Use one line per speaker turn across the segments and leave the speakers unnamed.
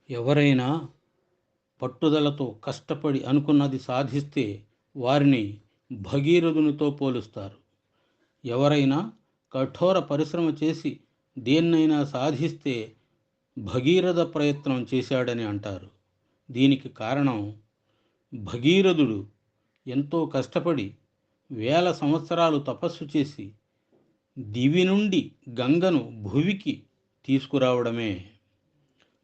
ఎవరైనా పట్టుదలతో కష్టపడి అనుకున్నది సాధిస్తే వారిని భగీరథునితో పోలుస్తారు. ఎవరైనా కఠోర పరిశ్రమ చేసి దేన్నైనా సాధిస్తే భగీరథ ప్రయత్నం చేశాడని అంటారు. దీనికి కారణం భగీరథుడు ఎంతో కష్టపడి వేల సంవత్సరాలు తపస్సు చేసి దివి నుండి గంగను భువికి తీసుకురావడమే.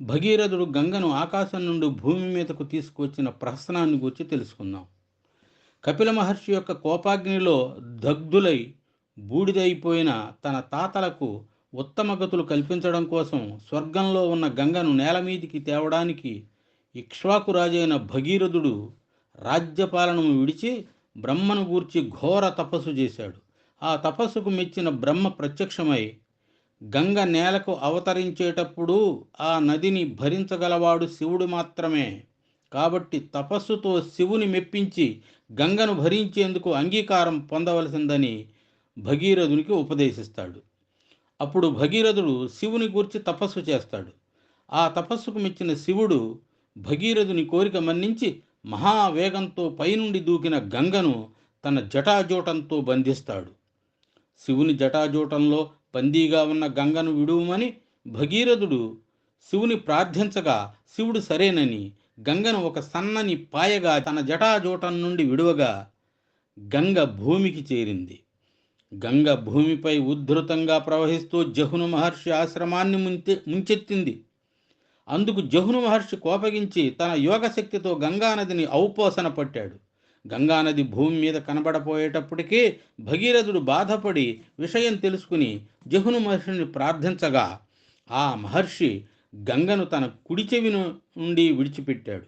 భగీరథుడు గంగను ఆకాశం నుండి భూమి మీదకు తీసుకువచ్చిన ప్రహసనాన్ని గురించి తెలుసుకుందాం. కపిల మహర్షి యొక్క కోపాగ్నిలో దగ్ధులై బూడిదైపోయిన తన తాతలకు ఉత్తమ గతులు కల్పించడం కోసం స్వర్గంలో ఉన్న గంగను నేల మీదికి తేవడానికి ఇక్ష్వాకు రాజైన భగీరథుడు రాజ్యపాలనను విడిచి బ్రహ్మను గూర్చి ఘోర తపస్సు చేశాడు. ఆ తపస్సుకు మెచ్చిన బ్రహ్మ ప్రత్యక్షమై గంగ నేలకు అవతరించేటప్పుడు ఆ నదిని భరించగలవాడు శివుడు మాత్రమే. కాబట్టి తపస్సుతో శివుని మెప్పించి గంగను భరించేందుకు అంగీకారం పొందవలసిందని భగీరథునికి ఉపదేశిస్తాడు. అప్పుడు భగీరథుడు శివుని గూర్చి తపస్సు చేస్తాడు. ఆ తపస్సుకు మెచ్చిన శివుడు భగీరథుని కోరిక మన్నించి మహావేగంతో పైనుండి దూకిన గంగను తన జటాజూటంతో బంధిస్తాడు. శివుని జటాజూటంలో బందీగా ఉన్న గంగను విడువమని భగీరథుడు శివుని ప్రార్థించగా శివుడు సరేనని గంగను ఒక సన్నని పాయగా తన జటాజూటం నుండి విడువగా గంగ భూమికి చేరింది. గంగ భూమిపై ఉద్ధృతంగా ప్రవహిస్తూ జహును మహర్షి ఆశ్రమాన్ని ముంచెత్తింది. అందుకు జహును మహర్షి కోపగించి తన యోగశక్తితో గంగానదిని ఔపోసన పట్టాడు. గంగానది భూమి మీద కనబడపోయేటప్పటికీ భగీరథుడు బాధపడి విషయం తెలుసుకుని జహును మహర్షిని ప్రార్థించగా ఆ మహర్షి గంగను తన కుడి చెవి నుండి విడిచిపెట్టాడు.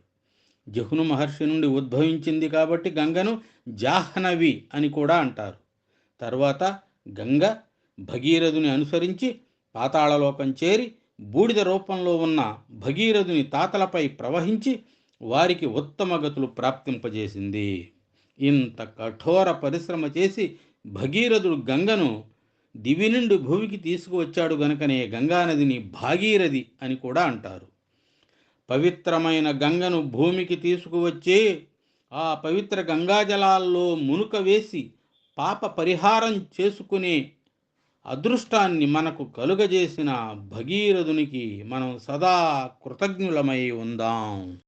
జహును మహర్షి నుండి ఉద్భవించింది కాబట్టి గంగను జాహ్నవి అని కూడా అంటారు. తర్వాత గంగ భగీరథుని అనుసరించి పాతాళలోకం చేరి బూడిద రూపంలో ఉన్న భగీరథుని తాతలపై ప్రవహించి వారికి ఉత్తమ గతులు ప్రాప్తింపజేసింది. ఇంత కఠోర పరిశ్రమ చేసి భగీరథుడు గంగను దివి నుండి భూమికి తీసుకువచ్చాడు గనుకనే గంగానదిని భాగీరథి అని కూడా అంటారు. పవిత్రమైన గంగను భూమికి తీసుకువచ్చి ఆ పవిత్ర గంగాజలాల్లో మునుక వేసి పాప పరిహారం చేసుకునే అదృష్టాన్ని మనకు కలుగజేసిన భగీరథునికి మనం సదా కృతజ్ఞులమై ఉందాం.